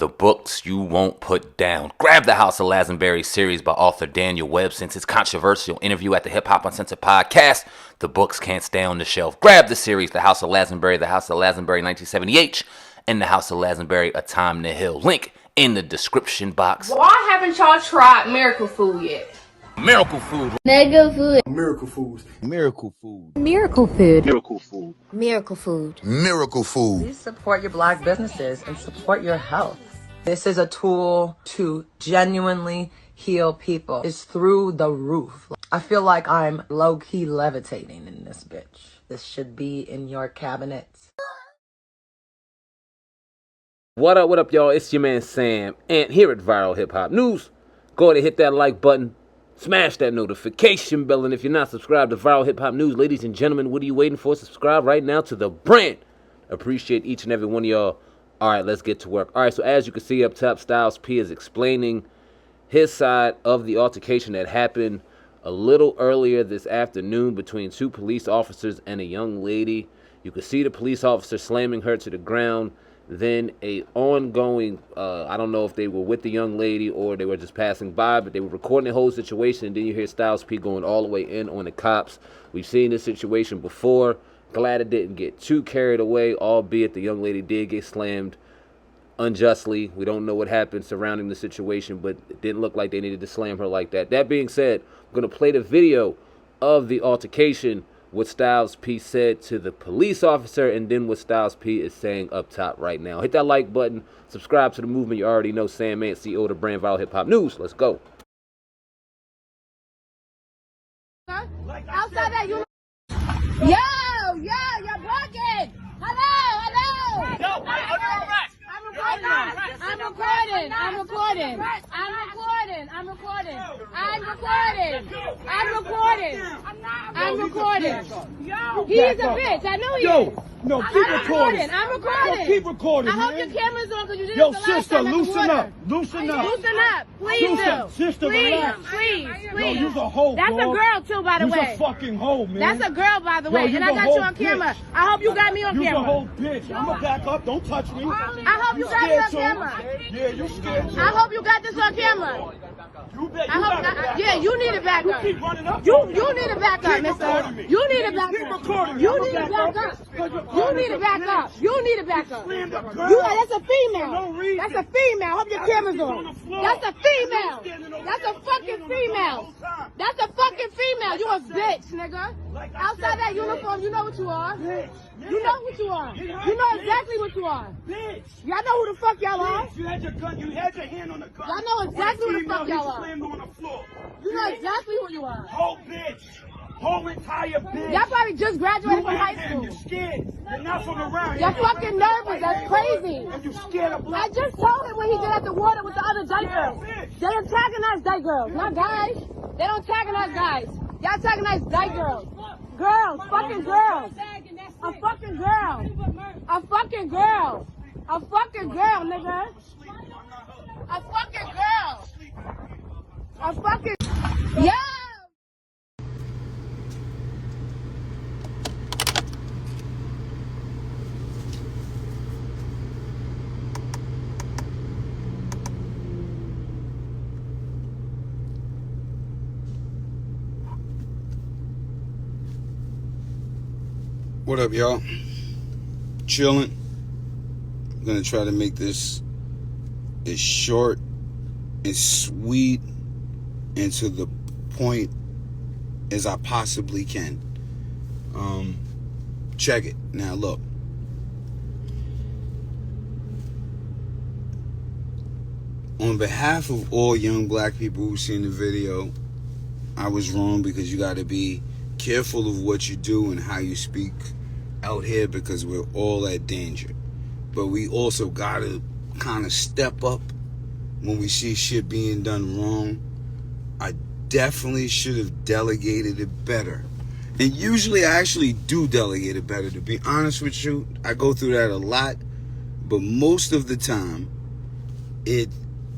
The books you won't put down. Grab the House of Lazenberry series by author Daniel Webb. Since his controversial interview at the Hip Hop Uncensored podcast, the books can't stay on the shelf. Grab the series, The House of Lazenberry, The House of Lazenberry 1970H, and The House of Lazenberry, A Time to Heal. Link in the description box. Why haven't y'all tried miracle food yet? Miracle food. Mega food. Miracle food. Miracle food. Miracle food. Miracle food. Miracle food. Miracle food. Please support your Black businesses and support your health. This is a tool to genuinely heal people. It's through the roof. I feel like I'm low-key levitating in this bitch. This should be in your cabinets. What up, y'all? It's your man Sam, and here at Viral Hip Hop News. Go ahead and hit that like button, smash that notification bell, and if you're not subscribed to Viral Hip Hop News, ladies and gentlemen, what are you waiting for? Subscribe right now to the brand. Appreciate each and every one of y'all. All right, let's get to work. All right, so as you can see up top, Styles P is explaining his side of the altercation that happened a little earlier this afternoon between two police officers and a young lady. You can see the police officer slamming her to the ground. Then a ongoing, I don't know if they were with the young lady or they were just passing by, but they were recording the whole situation. And then you hear Styles P going all the way in on the cops. We've seen this situation before. Glad it didn't get too carried away, albeit the young lady did get slammed unjustly. We don't know what happened surrounding the situation, but it didn't look like they needed to slam her like that. That being said, I'm going to play the video of the altercation, what Styles P said to the police officer, and then what Styles P is saying up top right now. Hit that like button, subscribe to the movement. You already know Sam Man, CEO of the brand Viral Hip Hop News. Let's go. Outside that, you. Yo, you're bugging. Hello. Yo, under arrest. I'm recording. He's a bitch. I know he is. No, keep recording. I'm recording. Yo, keep recording, I hope man. your camera's on because you did Yo, it the last sister, time at the loosen water. up. Loosen up. Please do. Sister, relax. Please. Yo, you's a hoe, That's dog. a girl too, by the You's way. a fucking hoe, man. That's a girl, by the Yo, way. you's And I a got whole you on camera. bitch. I hope you got me on You's a camera. whole bitch. I'm gonna back up. Don't touch me. I hope you got me on camera. Yeah, you scared too. I hope you got this on camera. You bet. Yeah, you need to back up. Keep running up. You need to back up, Keep mister. recording me. You need to back Keep up. recording me. You I'ma need to back up. You You need to back up. You need to back up. slammed a girl. That's a For no female. reason. That's a female. Hope your camera's on the on. floor. That's a female. Standing over That's there, a fucking standing on the female. whole time. That's a fucking female. You a bitch, nigga. Like I Outside said, that uniform, you know what you are. Bitch. You know what you are. You know exactly what you are. Bitch. Y'all know who the fuck y'all are. Bitch, you had your gun. You had your hand on the gun. Y'all know exactly On who the fuck female, y'all he are. slammed on the floor. You know exactly who you are. Whole bitch. Whole entire bitch. Y'all probably just graduated from high school. You're scared. You're not from around You're here. fucking nervous. That's crazy. And you scared of I black. just told him what he did at the water with the other dyke girls. They antagonize dyke girls, not guys. They don't antagonize guys. Y'all antagonize dyke girls. Girls, fucking girls. A fucking girl. A fucking girl. A fucking girl, nigga. A fucking girl. A fucking. Yeah. What up, y'all? Chilling. I'm gonna try to make this as short and sweet and to the point as I possibly can. Check it. Now look. On behalf of all young black people who've seen the video, I was wrong because you gotta be careful of what you do and how you speak out here because we're all at danger. But we also gotta kind of step up when we see shit being done wrong. I definitely should have delegated it better. And usually I actually do delegate it better, to be honest with you. I go through that a lot, but most of the time it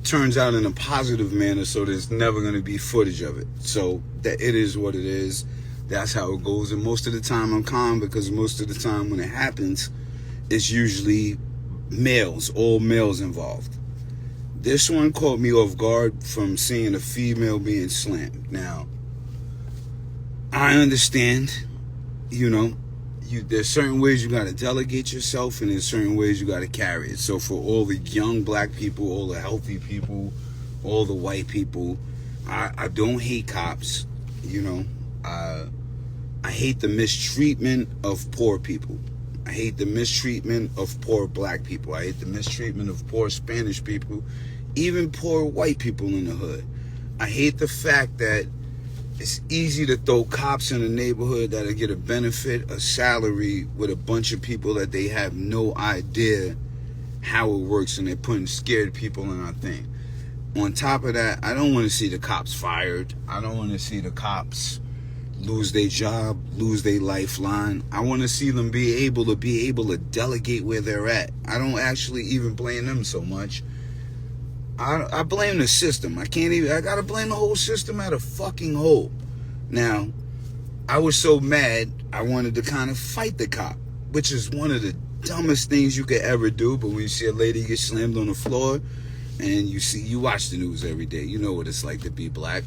turns out in a positive manner, so there's never going to be footage of it. So that it is what it is. That's how it goes. And most of the time I'm calm because most of the time when it happens, it's usually males, all males involved. This one caught me off guard from seeing a female being slammed. Now, I understand, there's certain ways you got to delegate yourself, and there's certain ways you got to carry it. So for all the young black people, all the healthy people, all the white people, I don't hate cops, I hate the mistreatment of poor people. I hate the mistreatment of poor black people. I hate the mistreatment of poor Spanish people, even poor white people in the hood. I hate the fact that it's easy to throw cops in a neighborhood that'll get a benefit, a salary with a bunch of people that they have no idea how it works, and they're putting scared people in our thing. On top of that, I don't want to see the cops fired. I don't want to see the cops lose their job, lose their lifeline. I want to see them be able to delegate where they're at. I don't actually even blame them so much. I blame the system. I gotta blame the whole system at a fucking whole. Now, I was so mad, I wanted to kind of fight the cop, which is one of the dumbest things you could ever do. But when you see a lady get slammed on the floor, and you watch the news every day, you know what it's like to be black.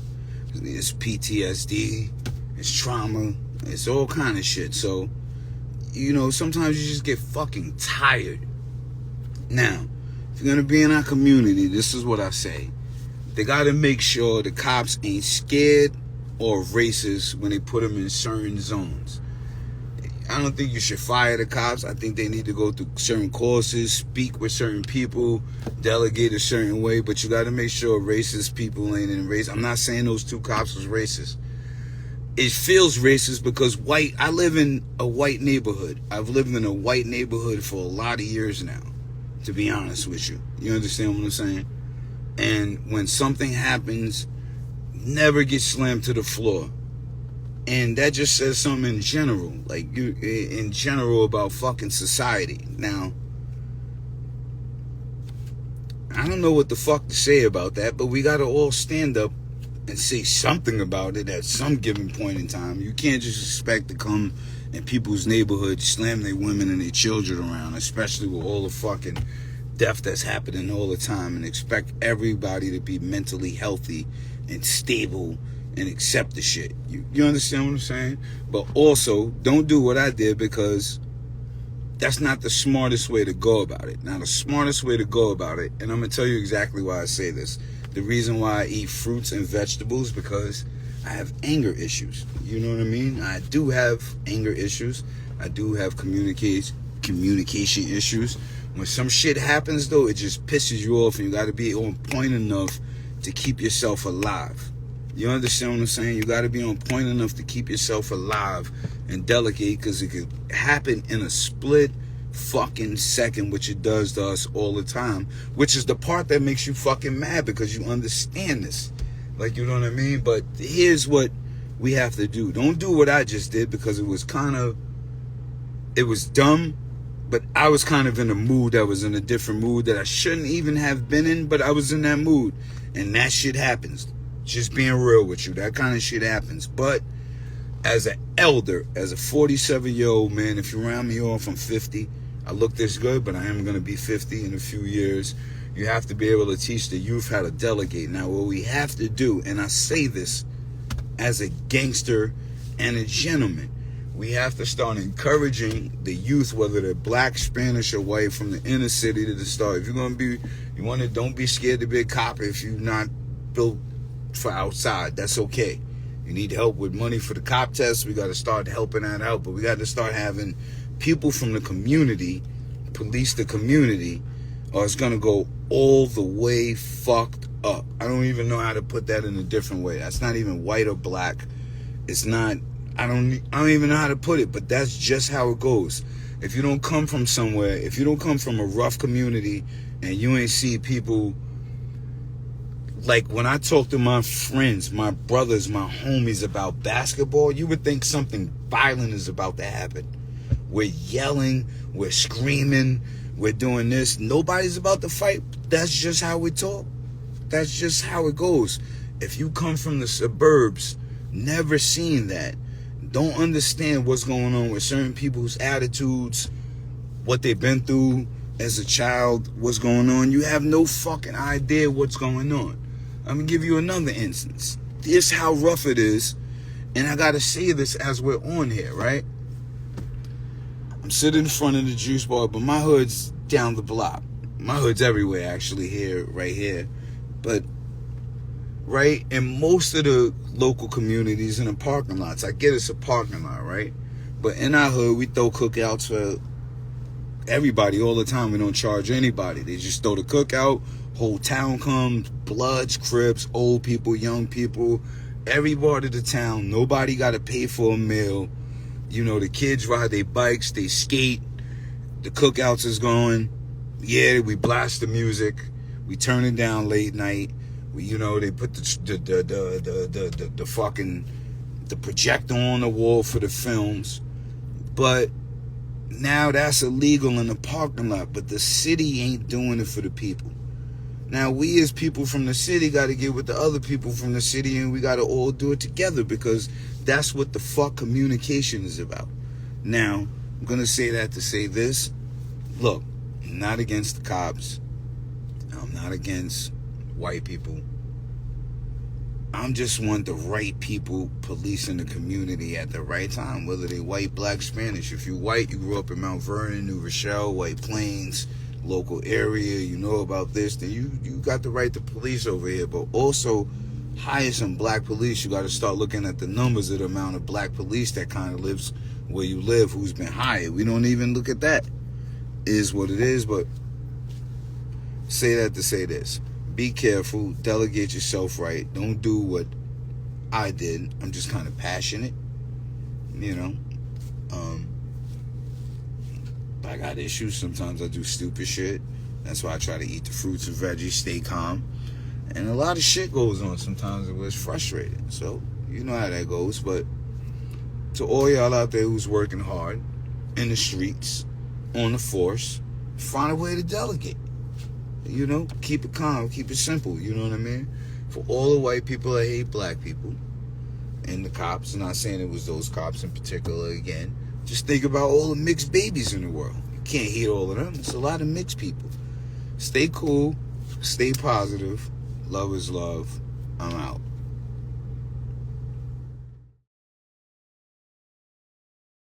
It's PTSD, it's trauma, it's all kind of shit. So, sometimes you just get fucking tired. Now, if you're gonna be in our community, this is what I say. They gotta make sure the cops ain't scared or racist when they put them in certain zones. I don't think you should fire the cops. I think they need to go through certain courses, speak with certain people, delegate a certain way, but you gotta make sure racist people ain't in race. I'm not saying those two cops was racist. It feels racist because I live in a white neighborhood. I've lived in a white neighborhood for a lot of years now, to be honest with you. You understand what I'm saying? And when something happens, never get slammed to the floor. And that just says something in general, in general about fucking society. Now, I don't know what the fuck to say about that, but we gotta all stand up and say something about it at some given point in time. You can't just expect to come in people's neighborhoods, slam their women and their children around, especially with all the fucking death that's happening all the time, and expect everybody to be mentally healthy and stable and accept the shit. You understand what I'm saying? But also, don't do what I did, because that's not the smartest way to go about it. Now, the smartest way to go about it, and I'm going to tell you exactly why I say this. The reason why I eat fruits and vegetables, because I have anger issues. You know what I mean? I do have anger issues. I do have communication issues. When some shit happens, though, it just pisses you off, and you got to be on point enough to keep yourself alive. You understand what I'm saying? You got to be on point enough to keep yourself alive and delegate, because it could happen in a split fucking second, which it does to us all the time, which is the part that makes you fucking mad, because you understand this. You know what I mean? But here's what we have to do. Don't do what I just did, because it was dumb, but I was kind of in a mood. I was in a different mood that I shouldn't even have been in, but I was in that mood, and that shit happens. Just being real with you, that kind of shit happens. But as an elder, as a 47-year-old man, if you round me off, I'm 50. I look this good, but I am going to be 50 in a few years. You have to be able to teach the youth how to delegate. Now, what we have to do, and I say this as a gangster and a gentleman, we have to start encouraging the youth, whether they're black, Spanish, or white, from the inner city to the start. If you're going to be, don't be scared to be a cop if you're not built for outside. That's okay. You need help with money for the cop test, we got to start helping that out. But we got to start having people from the community police the community, or it's gonna go all the way fucked up. I don't even know how to put that in a different way. That's not even white or black. It's not, I don't even know how to put it, but that's just how it goes. If you don't come from somewhere, if you don't come from a rough community and you ain't see people, like when I talk to my friends, my brothers, my homies about basketball, you would think something violent is about to happen. We're yelling, we're screaming, we're doing this. Nobody's about to fight. That's just how we talk. That's just how it goes. If you come from the suburbs, never seen that, don't understand what's going on with certain people's attitudes, what they've been through, as a child what's going on, you have no fucking idea what's going on. I'm gonna give you another instance. This how rough it is, and I gotta say this as we're on here, right? I'm sitting in front of the juice bar, but my hood's down the block. My hood's everywhere, actually, here, right here. But right in most of the local communities in the parking lots, I get it's a parking lot, right? But in our hood, we throw cookouts for everybody all the time. We don't charge anybody. They just throw the cookout, whole town comes, Bloods, Crips, old people, young people, every part of the town. Nobody got to pay for a meal. You know, the kids ride their bikes, they skate, the cookouts is going. Yeah, we blast the music, we turn it down late night. We, you know, they put the fucking the projector on the wall for the films. But now that's illegal in the parking lot, but the city ain't doing it for the people. Now we as people from the city got to get with the other people from the city, and we got to all do it together, because that's what the fuck communication is about. Now, I'm going to say that to say this. Look, I'm not against the cops. I'm not against white people. I'm just want the right people policing the community at the right time, whether they white, black, Spanish. If you white, you grew up in Mount Vernon, New Rochelle, White Plains, local area, you know about this, then you got the right to police over here. But also hire some black police. You got to start looking at the numbers of the amount of black police that kind of lives where you live, who's been hired. We don't even look at that. Is what it is. But say that to say this: be careful, delegate yourself right. Don't do what I did. I'm just kind of passionate, you know. I got issues. Sometimes I do stupid shit. That's why I try to eat the fruits and veggies, stay calm. And a lot of shit goes on sometimes. It was frustrating. So, you know how that goes. But to all y'all out there who's working hard in the streets, on the force, find a way to delegate. You know, keep it calm, keep it simple. You know what I mean? For all the white people that hate black people and the cops, I'm not saying it was those cops in particular again. Just think about all the mixed babies in the world. You can't hate all of them. It's a lot of mixed people. Stay cool. Stay positive. Love is love. I'm out.